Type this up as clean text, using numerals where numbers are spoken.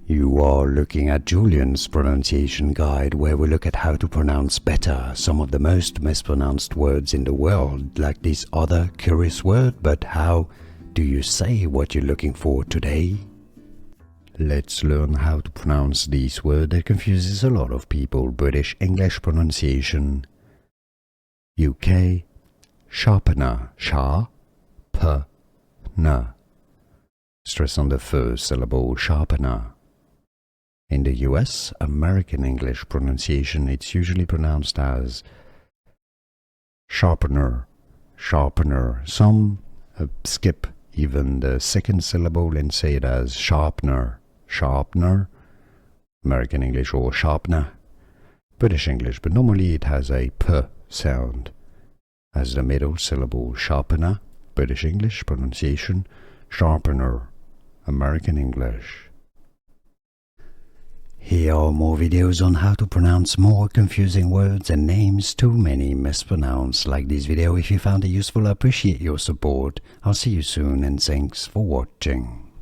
You are looking at Julian's pronunciation guide, where we look at how to pronounce better some of the most mispronounced words in the world, like this other curious word. But how do you say what you're looking for today? Let's learn how to pronounce this word that confuses a lot of people. British English pronunciation. UK sharpener, sharpener. Stress on the first syllable, sharpener. In the US, American English pronunciation, it's usually pronounced as sharpener, sharpener. Some skip even the second syllable and say it as sharpener, sharpener. American English or sharpener. British English, but normally it has a p sound as the middle syllable, sharpener. British English pronunciation, sharpener. American English. Here are more videos on how to pronounce more confusing words and names too many mispronounced. Like this video if you found it useful. I appreciate your support. I'll see you soon and thanks for watching.